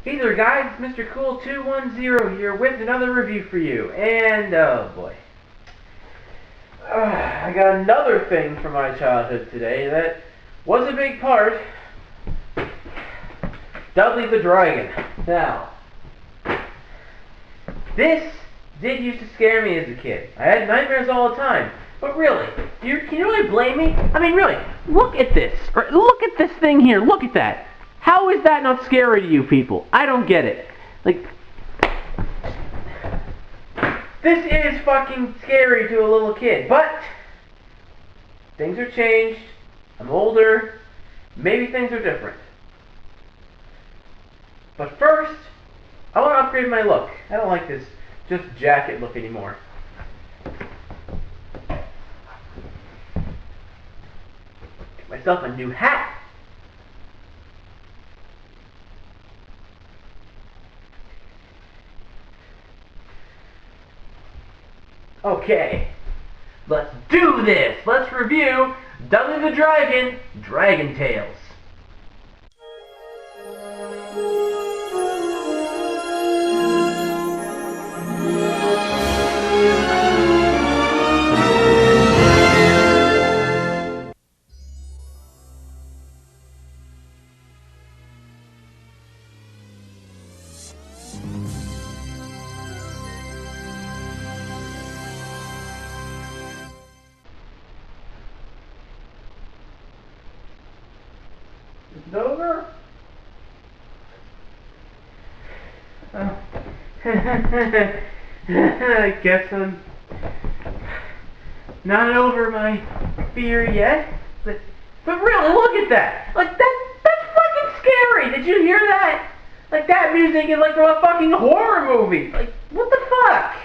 Hey there guys, it's Mr. Cool 210 here with another review for you. And, oh boy. I got another thing from my childhood today that was a big part. Dudley the Dragon. Now, this did used to scare me as a kid. I had nightmares all the time. But really, can you really blame me? I mean, really, look at this. Look at this thing here. Look at that. How is that not scary to you people? I don't get it. Like, this is fucking scary to a little kid. But things are changed. I'm older. Maybe things are different. But first, I want to upgrade my look. I don't like this just jacket look anymore. Get myself a new hat. Okay, let's do this! Let's review Dudley the Dragon, Dragon Tales. Is it over? Oh. I guess I'm not over my fear yet. But really, look at that! Like, that's fucking scary! Did you hear that? Like, that music is like from a fucking horror movie! Like, what the fuck?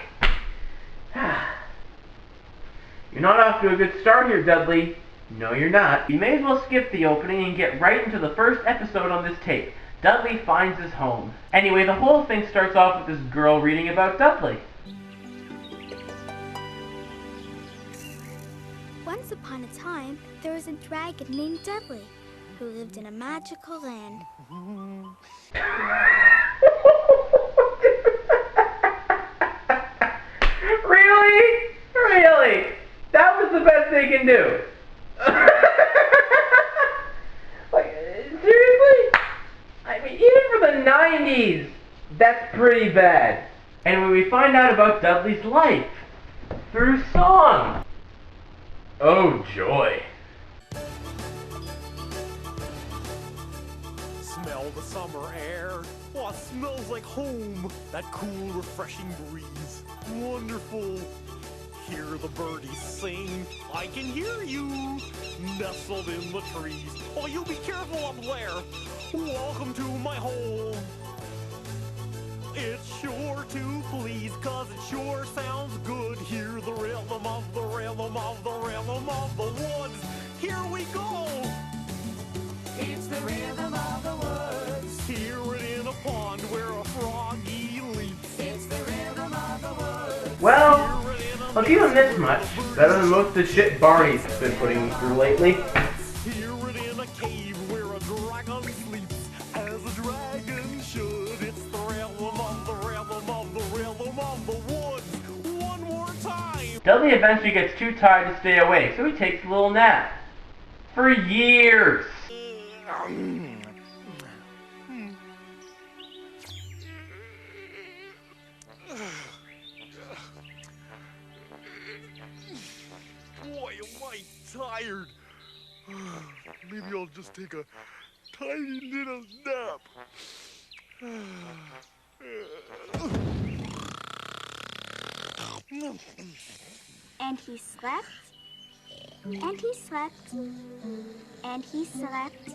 You're not off to a good start here, Dudley. No, you're not. You may as well skip the opening and get right into the first episode on this tape. Dudley finds his home. Anyway, the whole thing starts off with this girl reading about Dudley. Once upon a time, there was a dragon named Dudley, who lived in a magical land. Really? Really? That was the best they can do. Like, seriously? I mean, even for the 90s, that's pretty bad. And when we find out about Dudley's life, through song. Oh, joy. Smell the summer air. Oh, it smells like home. That cool, refreshing breeze. Wonderful. Hear the birdies sing. I can hear you. Nestled in the trees. Oh, you be careful up there. Welcome to my home. It's sure to please, 'cause it sure sounds good. Hear the rhythm of the rhythm of the rhythm of the woods. Here we go. It's the rhythm of the woods. Hear it in a pond where a froggy leaps. It's the rhythm of the woods. Well, I'll give him this much. Better than most of the shit Barney's been putting me through lately. Hear it in a cave where a dragon sleeps, as a dragon should. It's the rhythm of the rhythm of the rhythm of the woods. One more time. Dudley eventually gets too tired to stay awake, so he takes a little nap. For years. Boy, am I tired. Maybe I'll just take a tiny little nap. And he slept, and he slept, and he slept.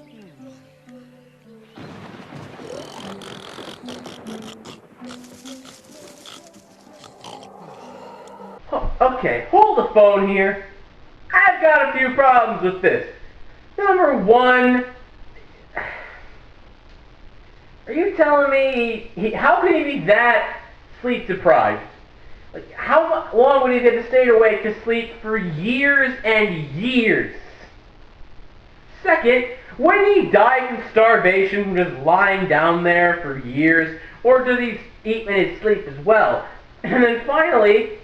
Oh, okay, hold the phone here. I've got a few problems with this. Number one, are you telling me how could he be that sleep deprived? Like, how long would he have to stay awake to sleep for years and years? Second, Wouldn't he die from starvation from just lying down there for years? Or does he eat in his sleep as well? And then finally,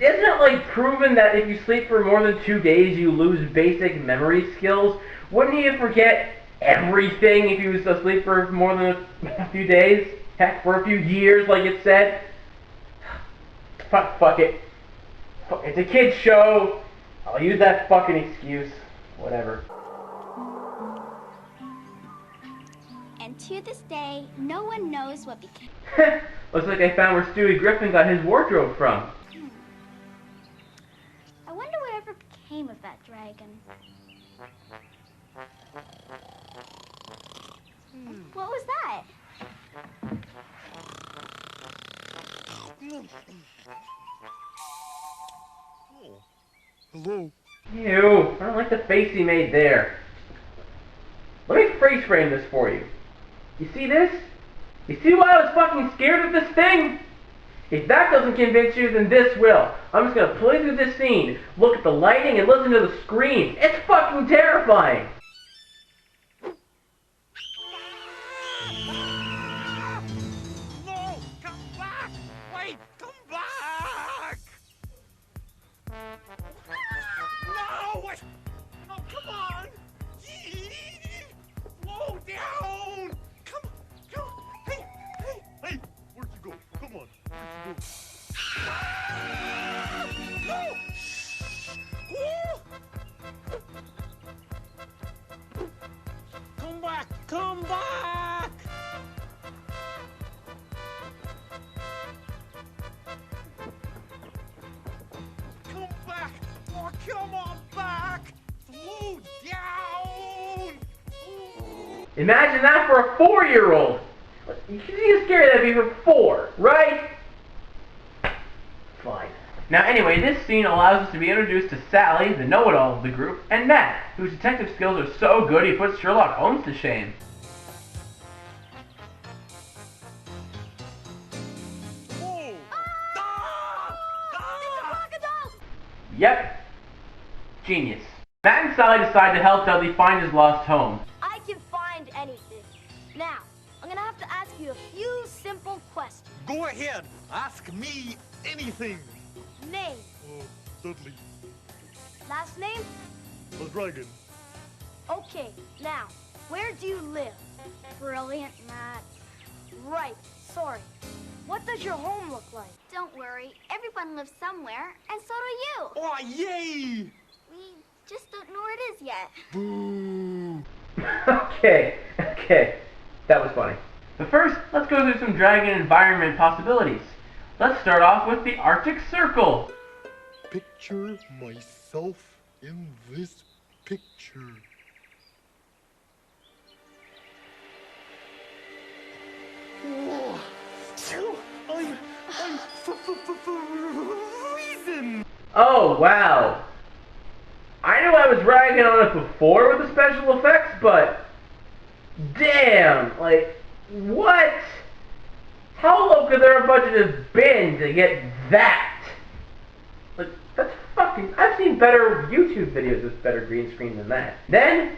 isn't it like proven that if you sleep for more than 2 days, you lose basic memory skills? Wouldn't he forget everything if he was asleep for more than a few days? Heck, for a few years, like it said? Fuck it. It's a kid's show. I'll use that fucking excuse. Whatever. And to this day, no one knows what became. Looks like I found where Stewie Griffin got his wardrobe from. I wonder whatever became of that dragon. What was that? Oh, hello. Ew, I don't like the face he made there. Let me freeze frame this for you. You see this? You see why I was fucking scared of this thing? If that doesn't convince you, then this will. I'm just gonna play through this scene, look at the lighting, and listen to the screams. It's fucking terrifying! No! Come back! Wait! Come back! No! Wait! No, come on! Slow down! Come! Hey! Where'd you go? Come on! Where'd you go? No! Come back! Come back! Come back! Oh, come on back! Slow down! Imagine that for a 4-year-old! You can see how scary that'd be for 4, right? Fine. Now anyway, this scene allows us to be introduced to Sally, the know-it-all of the group, and Matt, whose detective skills are so good he puts Sherlock Holmes to shame. Whoa! Yep. Genius. Matt and Sally decide to help Dudley find his lost home. I can find anything. Now, I'm gonna have to ask you a few simple questions. Go ahead! Ask me anything! Name, Dudley. last name? The dragon. Okay, now, where do you live? Brilliant, Matt. Right, sorry. What does your home look like? Don't worry, everyone lives somewhere, and so do you. Oh, yay! We just don't know where it is yet. Boo! Okay. That was funny. But first, let's go through some dragon environment possibilities. Let's start off with the Arctic Circle. Picture myself in this picture. I'm freezing. Oh, wow. I knew I was ragging on it before with the special effects, but damn, like, what? How low could their budget have been to get that? Like, that's fucking... I've seen better YouTube videos with better green screen than that. Then,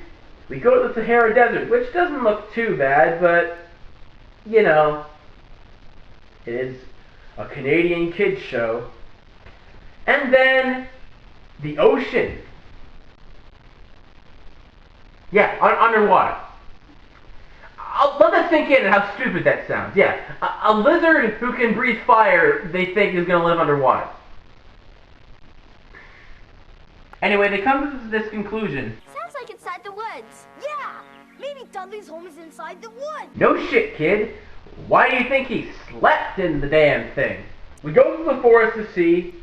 we go to the Sahara Desert, which doesn't look too bad, but, you know, it is a Canadian kids show. And then, the ocean. Yeah, underwater. Let that sink in and how stupid that sounds. Yeah, a lizard who can breathe fire, they think is going to live underwater. Anyway, they come to this conclusion. Sounds like inside the woods. Yeah, maybe Dudley's home is inside the woods. No shit, kid. Why do you think he slept in the damn thing? We go to the forest to see,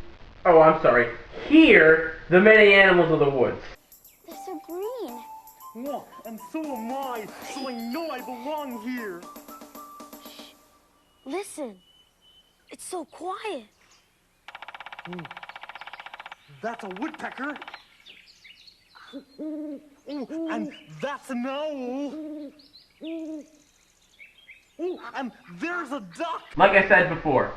hear the many animals of the woods. They're so green. Oh, and so am I, so I know I belong here. Listen, it's so quiet. That's a woodpecker. Oh, and that's an owl. Oh, and there's a duck. Like I said before,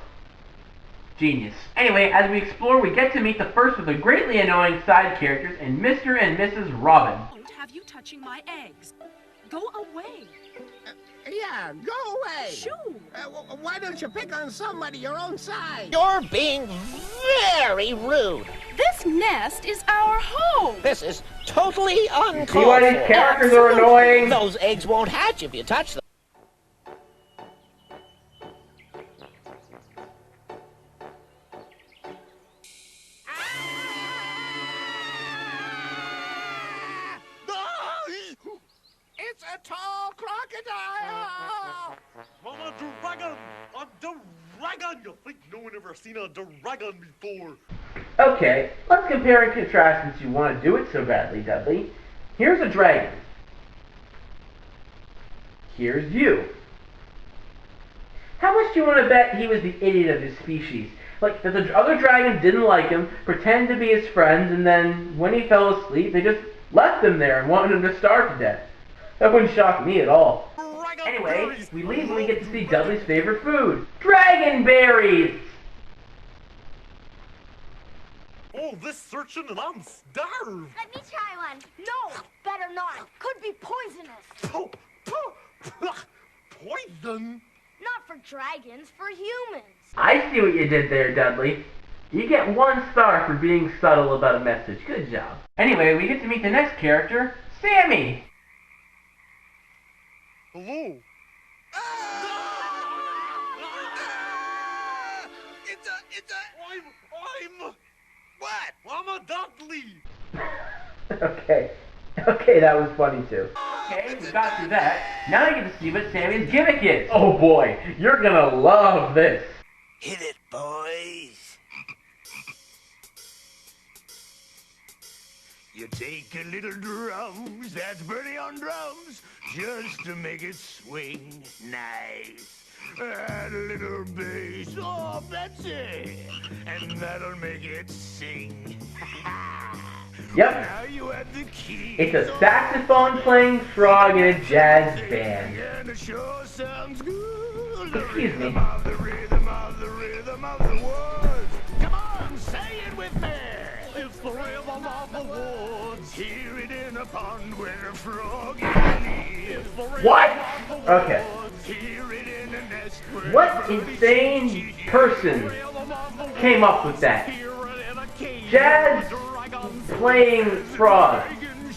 Genius. Anyway, as we explore, we get to meet the first of the greatly annoying side characters in Mr. and Mrs. Robin. I won't have you touching my eggs. Go away. Yeah, go away. Shoo. Why don't you pick on somebody your own size? You're being very rude. This nest is our home. This is totally uncalled for. See why these characters are annoying? Those eggs won't hatch if you touch them. It's a tall crocodile! I'm a dragon! A dragon! You think no one ever seen a dragon before? Okay, let's compare and contrast since you want to do it so badly, Dudley. Here's a dragon. Here's you. How much do you want to bet he was the idiot of his species? Like, that the other dragons didn't like him, pretended to be his friends, and then, when he fell asleep, they just left him there and wanted him to starve to death. That wouldn't shock me at all. Anyway, we leave and we get to see Dudley's favorite food. Dragon berries! Oh, this searching and I'm starved! Let me try one. No, better not. Could be poisonous. Poison? Not for dragons, for humans. I see what you did there, Dudley. You get 1 star for being subtle about a message. Good job. Anyway, we get to meet the next character, Sammy. Hello? I'm... What? I'm a Dudley! Okay, that was funny too. Okay, we got through that. Now you get to see what Sammy's gimmick is. Oh boy, you're gonna love this. Hit it, boys. You take a little drums, that's Bertie on drums, just to make it swing nice. Add a little bass, oh, that's it, and that'll make it sing. Yep. Now you add the key. It's a saxophone playing frog in a jazz band. And it sure sounds good. Excuse me. The rhythm of the words. Come on, say it with me. It's the rhythm of the woods. Hear it in a pond where a frog lives. What? Okay. Hear it in a nest where What insane person came up with that? Jazz playing frog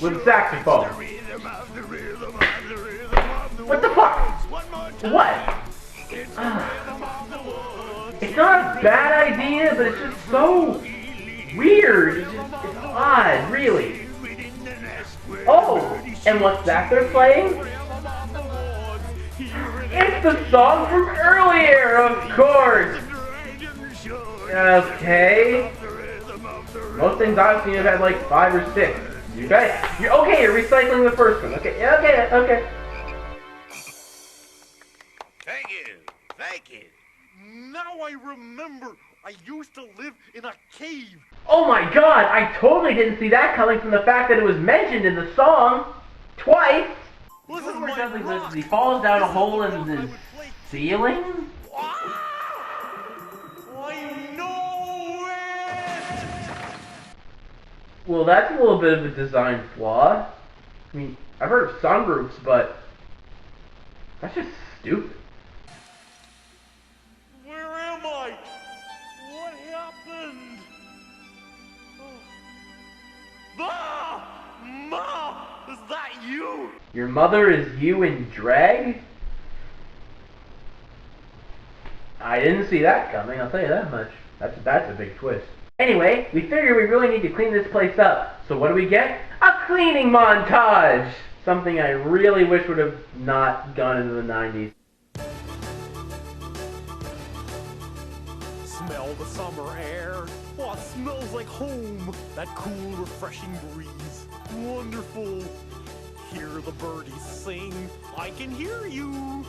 with saxophone. What the fuck? What? It's not a bad idea, but it's just so weird. It's odd, really. Oh, and what's that they're playing? It's the song from earlier, of course. Okay. Most things I've seen have had like 5 or 6. You guys, you're recycling the first one. Okay, yeah, okay. Thank you. Now I remember. I used to live in a cave. Oh my god, I totally didn't see that coming from the fact that it was mentioned in the song twice. This is Where my Dudley lives, rock. he falls down a hole in This is the my place. ceiling? I know it! Well, that's a little bit of a design flaw. I mean, I've heard of sunroofs, but that's just stupid. Where am I? What happened? Ma! Is that you? Your mother is you in drag? I didn't see that coming, I'll tell you that much. That's a big twist. Anyway, we figure we really need to clean this place up. So what do we get? A cleaning montage! Something I really wish would have not gone into the 90s. Smell the summer air. Oh, it smells like home. That cool, refreshing breeze. Wonderful. Hear the birdies sing. I can hear you.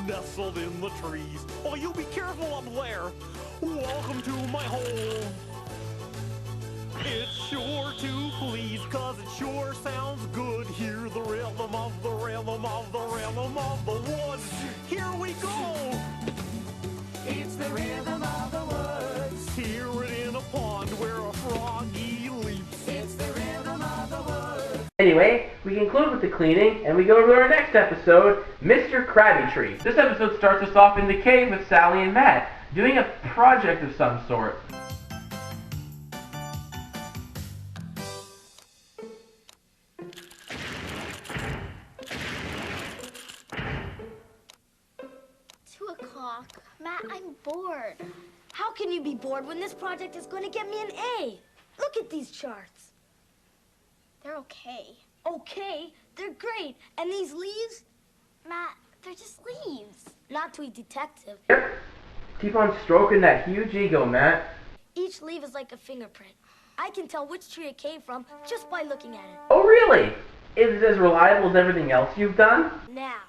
Nestled in the trees. Oh, you be careful up there. Welcome to my home. It's sure to please, 'cause it sure sounds good. Hear the rhythm of the rhythm of the rhythm of the woods. Here we go. It's the rhythm of the woods. Anyway, we conclude with the cleaning, and we go to our next episode, Mr. Krabby Tree. This episode starts us off in the cave with Sally and Matt, doing a project of some sort. Matt, I'm bored. How can you be bored when this project is going to get me an A? Look at these charts. They're okay. Okay, they're great. And these leaves? Matt, they're just leaves. Not to a detective. Yep. Keep on stroking that huge ego, Matt. Each leaf is like a fingerprint. I can tell which tree it came from just by looking at it. Oh, really? Is it as reliable as everything else you've done? Now,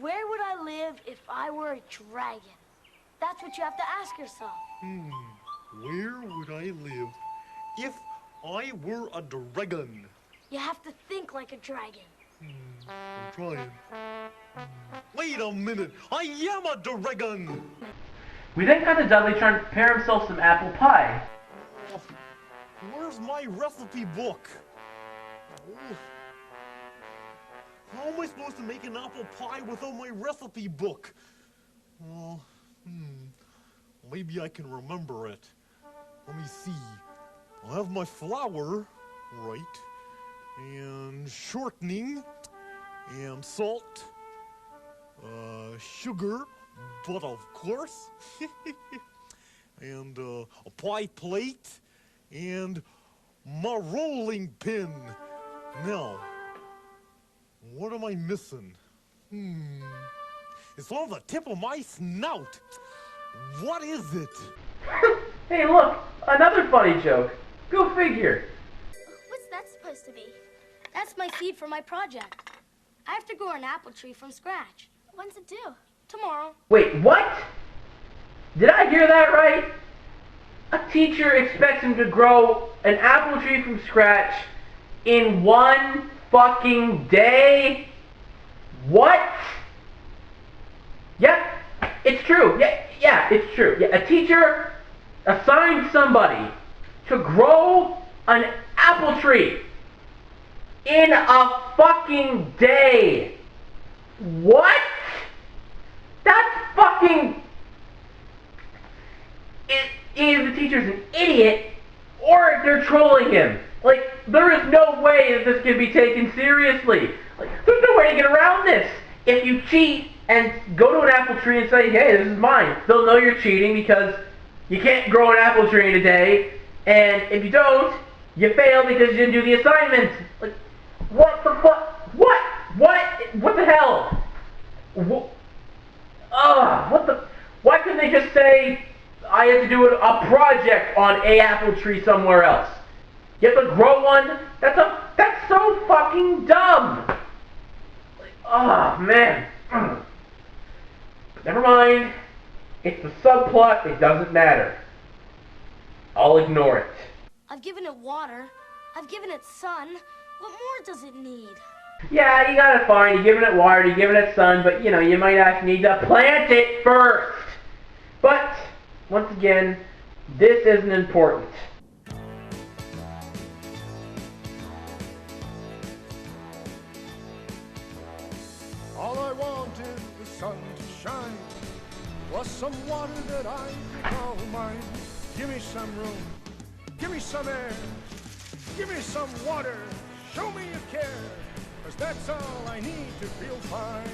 where would I live if I were a dragon? That's what you have to ask yourself. Where would I live if I were a dragon? You have to think like a dragon. I'm trying. Wait a minute, I am a dragon! We then cut to Dudley trying to prepare himself some apple pie. Where's my recipe book? Oh. How am I supposed to make an apple pie without my recipe book? Well, maybe I can remember it. Let me see. I'll have my flour, right, and shortening, and salt, sugar, but of course, and a pie plate, and my rolling pin. Now, what am I missing? It's on the tip of my snout. What is it? Hey, look, another funny joke. Go figure. What's that supposed to be? That's my seed for my project. I have to grow an apple tree from scratch. When's it due? Tomorrow. Wait, what? Did I hear that right? A teacher expects him to grow an apple tree from scratch in one fucking day? What? Yep, it's true. Yeah, it's true. Yeah, a teacher assigned somebody to grow an apple tree in a fucking day. What? That's fucking... Either the teacher's an idiot, or they're trolling him. Like, there is no way that this can be taken seriously. Like, there's no way to get around this. If you cheat and go to an apple tree and say, hey, this is mine, they'll know you're cheating because you can't grow an apple tree in a day. And if you don't, you fail because you didn't do the assignment. Like, what the fuck? What the hell? What the... Why couldn't they just say, I have to do a project on a apple tree somewhere else? You have to grow one? That's so fucking dumb! Like, man. But never mind. It's the subplot, it doesn't matter. I'll ignore it. I've given it water. I've given it sun. What more does it need? Yeah, you got it fine. You're giving it water, you're giving it sun, but, you might actually need to plant it first. But, once again, this isn't important. All I want is the sun to shine, plus some water that I can call mine. Give me some room, give me some air, give me some water, show me you care, 'cause that's all I need to feel fine.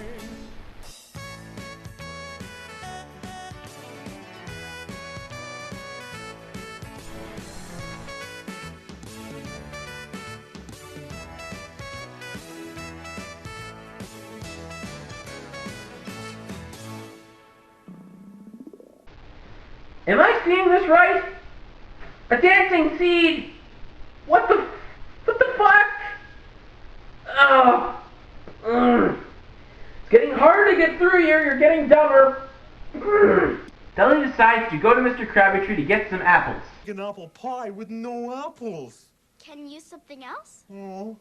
Am I seeing this right? A dancing seed? What the fuck? It's getting harder to get through here, you're getting dumber. Dudley decides to go to Mr. Krabby Tree to get some apples. An apple pie with no apples. Can you use something else? Oh,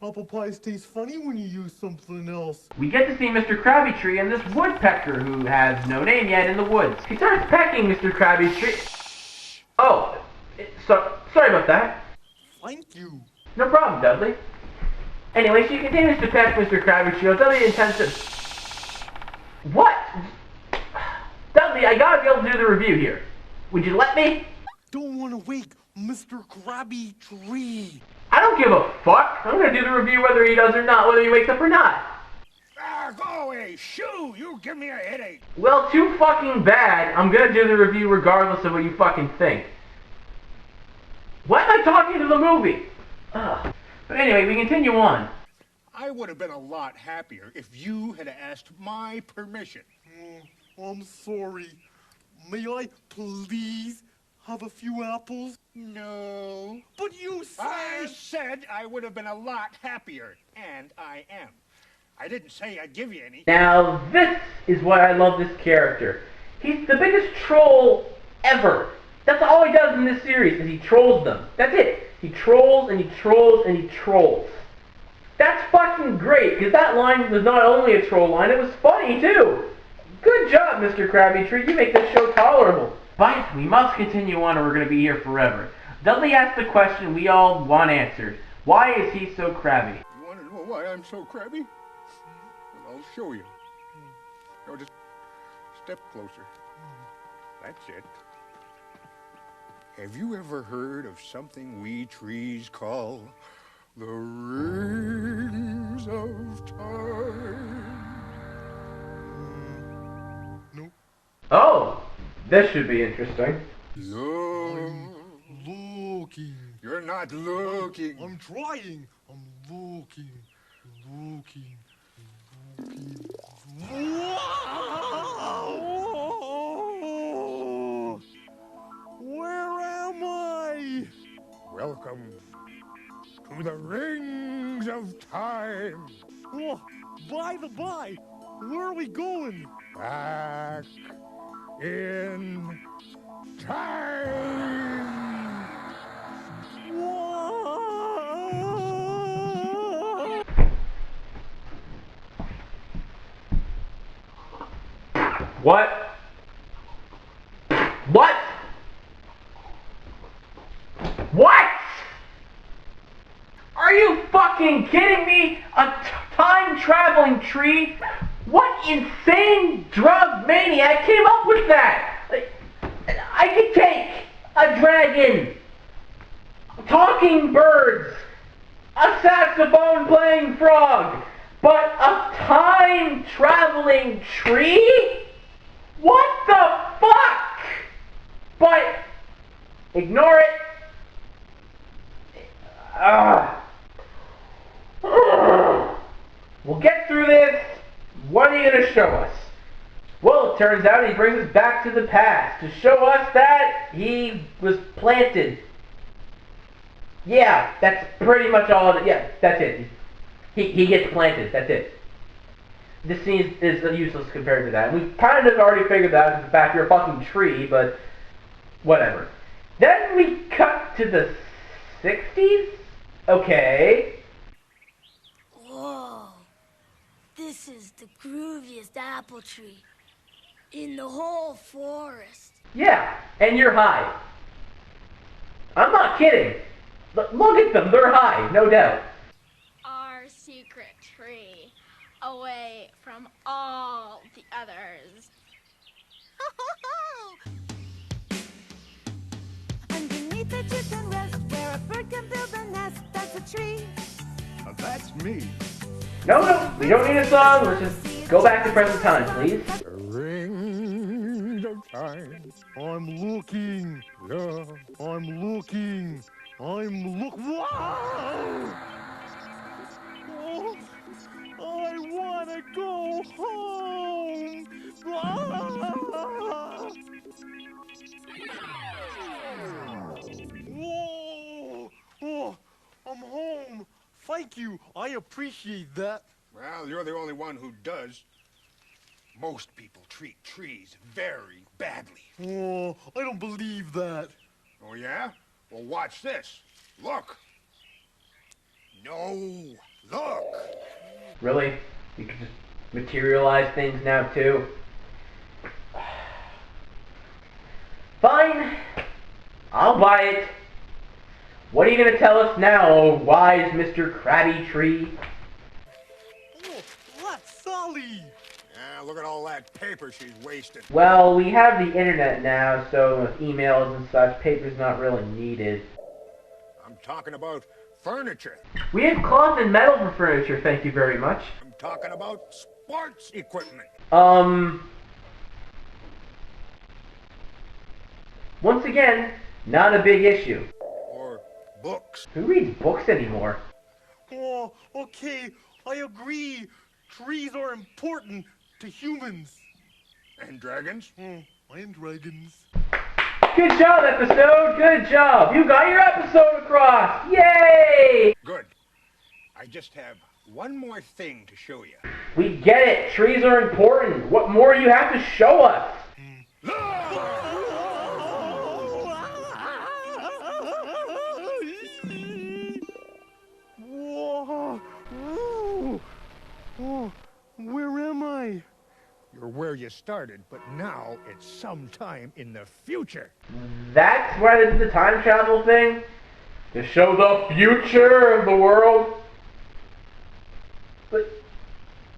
apple pies taste funny when you use something else. We get to see Mr. Krabby Tree and this woodpecker who has no name yet in the woods. He starts pecking Mr. Krabby Tree. Oh, sorry about that. Thank you. No problem, Dudley. Anyway, she continues to pet Mr. Krabby. She goes, Dudley intends to... What? Dudley, I gotta be able to do the review here. Would you let me? Don't want to wake Mr. Krabby Tree. I don't give a fuck. I'm gonna do the review whether he does or not, whether he wakes up or not. Ah, go away. Shoo, you give me a headache. Well, too fucking bad. I'm gonna do the review regardless of what you fucking think. Why am I talking to the movie? Ugh. But anyway, we continue on. I would have been a lot happier if you had asked my permission. I'm sorry. May I please have a few apples? No. But you I said... said I would have been a lot happier, and I am. I didn't say I'd give you any. Now, this is why I love this character. He's the biggest troll ever. That's all he does in this series, is he trolls them. That's it. He trolls, and he trolls, and he trolls. That's fucking great, because that line was not only a troll line, it was funny, too. Good job, Mr. Krabby Tree. You make this show tolerable. But we must continue on or we're going to be here forever. Dudley asked the question we all want answered. Why is he so crabby? You want to know why I'm so crabby? Well, I'll show you. No, just step closer. That's it. Have you ever heard of something we trees call the rings of time? No. Oh, this should be interesting. Look. Looking. You're not looking. I'm trying. I'm looking. Whoa! Where am I? Welcome to the rings of time. Oh, by the by, where are we going? Back in time. Whoa! What? What? What? Are you fucking kidding me? A time-traveling tree? What insane drug maniac came up with that? Like, I could take a dragon, talking birds, a saxophone-playing frog, but a time-traveling tree? What the fuck? But ignore it. We'll get through this. What are you going to show us? Well, it turns out he brings us back to the past to show us that he was planted. Yeah, that's pretty much all of it. Yeah, that's it. He gets planted. That's it. This scene is useless compared to that. We've kind of already figured that out. In fact, you're a fucking tree, but whatever. Then we cut to the 60s? Okay. Whoa. This is the grooviest apple tree in the whole forest. Yeah, and you're high. I'm not kidding. Look at them, they're high, no doubt. Our secret tree, away from all the others. Underneath it you can rest, where a bird can build a nest. That's a tree. That's me. No, we don't need a song. Let's just go back to present time, please. The rings of time. I'm looking. Yeah. I'm looking. Wow! Oh, I wanna go home. Ah! Whoa! Oh, I'm home. Thank you. I appreciate that. Well, you're the only one who does. Most people treat trees very badly. Oh, I don't believe that. Oh, yeah? Well, watch this. Look. No, look. Really? You can just materialize things now, too? Fine. I'll buy it. What are you going to tell us now, oh wise Mr. Krabby Tree? Oh, that's Sally. Yeah, look at all that paper she's wasted. Well, we have the internet now, so with emails and such, paper's not really needed. I'm talking about furniture. We have cloth and metal for furniture, thank you very much. I'm talking about sports equipment. Once again, not a big issue. Or books. Who reads books anymore? Oh, okay, I agree. Trees are important to humans. And dragons. And dragons. Good job, episode! Good job! You got your episode across! Yay! Good. I just have one more thing to show you. We get it! Trees are important! What more do you have to show us? Whoa. Oh, where am I? You're where you started, but now it's sometime in the future. That's why this is the time travel thing? To show the future of the world? But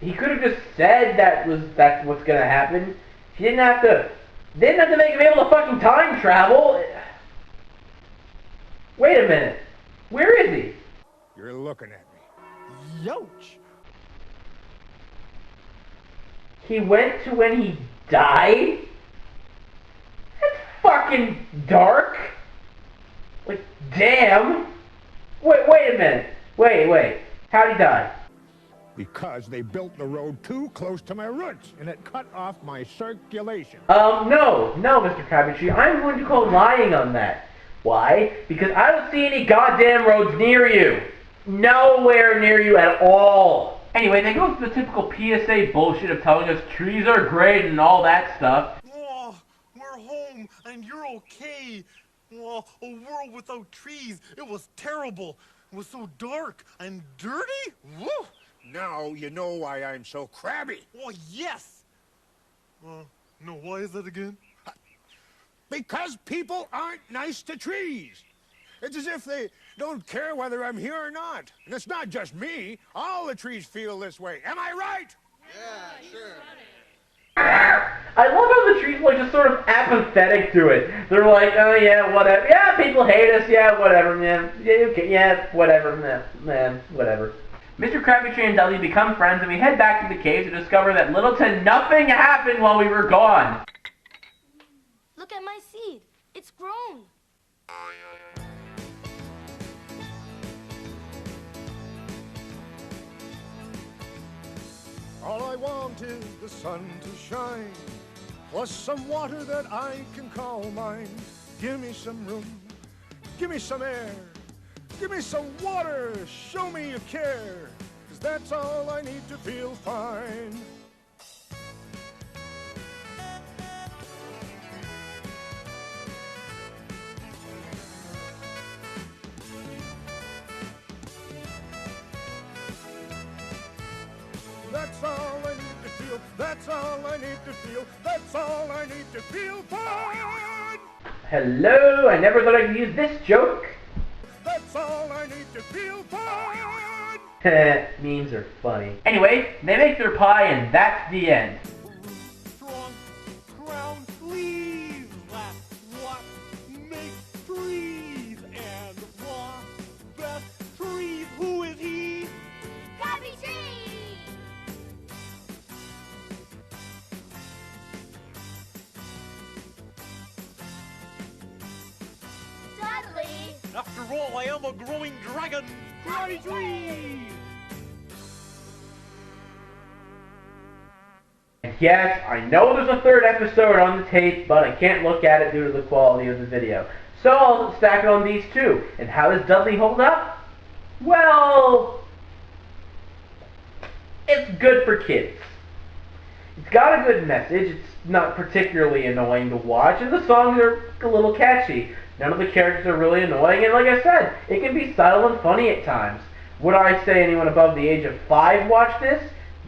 he could have just said that's what's gonna happen. He didn't have to make him able to fucking time travel. Wait a minute. Where is he? You're looking at me. Youch! He went to when he died? That's fucking dark. Like, damn. Wait a minute. Wait. How'd he die? Because they built the road too close to my roots, and it cut off my circulation. No, Mr. Krabby Tree. I'm going to call lying on that. Why? Because I don't see any goddamn roads near you. Nowhere near you at all. Anyway, they go through the typical PSA bullshit of telling us trees are great and all that stuff. Oh, we're home and you're okay. Oh, a world without trees. It was terrible. It was so dark and dirty. Woo! Now you know why I'm so crabby. Oh, yes. No, why is that again? Because people aren't nice to trees. It's as if they don't care whether I'm here or not. And it's not just me. All the trees feel this way. Am I right? Yeah, sure. I love how the trees are just sort of apathetic to it. They're like, oh yeah, whatever. Yeah, people hate us. Yeah, whatever, man. Yeah, okay, yeah, whatever, man, whatever. Mr. Krabby Tree and Dudley become friends, and we head back to the cave to discover that little to nothing happened while we were gone. Look at my seed. It's grown. All I want is the sun to shine, plus some water that I can call mine. Give me some room, give me some air, give me some water, show me you care, 'cause that's all I need to feel fine. That's all I need to feel, that's all I need to feel, that's all I need to feel fine. Hello, I never thought I could use this joke. That's all I need to feel fine. Memes are funny. Anyway, they make their pie and that's the end. Strong crown leaves. That's what makes trees. And the best trees. Who is he? Krabby Tree! Dudley! After all, I am a growing dragon. Krabby Tree! Yes, I know there's a third episode on the tape, but I can't look at it due to the quality of the video. So I'll stack it on these two. And how does Dudley hold up? Well, it's good for kids. It's got a good message. It's not particularly annoying to watch, and the songs are a little catchy. None of the characters are really annoying, and like I said, it can be subtle and funny at times. Would I say anyone above the age of 5 watch this?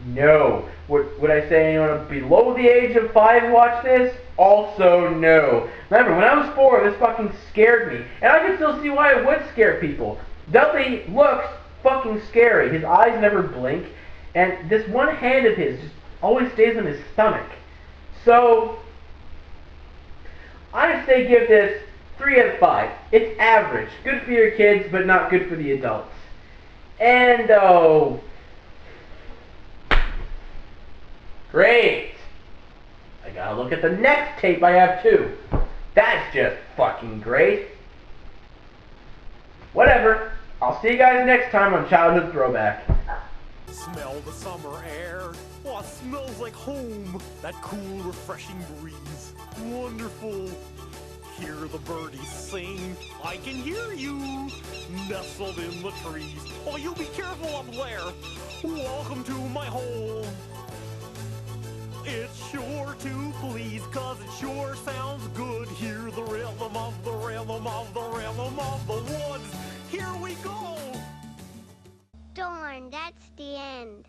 No. Would I say anyone below the age of 5 watch this? Also no. Remember, when I was 4, this fucking scared me. And I can still see why it would scare people. Dudley looks fucking scary. His eyes never blink. And this one hand of his just always stays on his stomach. So, I'd say give this 3 out of 5. It's average. Good for your kids, but not good for the adults. And, oh... great! I gotta look at the next tape I have too. That's just fucking great. Whatever. I'll see you guys next time on Childhood Throwback. Smell the summer air. Oh, it smells like home. That cool, refreshing breeze. Wonderful. Hear the birdies sing. I can hear you. Nestled in the trees. Oh, you be careful up there. Welcome to my home. It's sure to please, 'cause it sure sounds good. Hear the rhythm of the rhythm of the rhythm of the woods. Here we go. Darn, that's the end.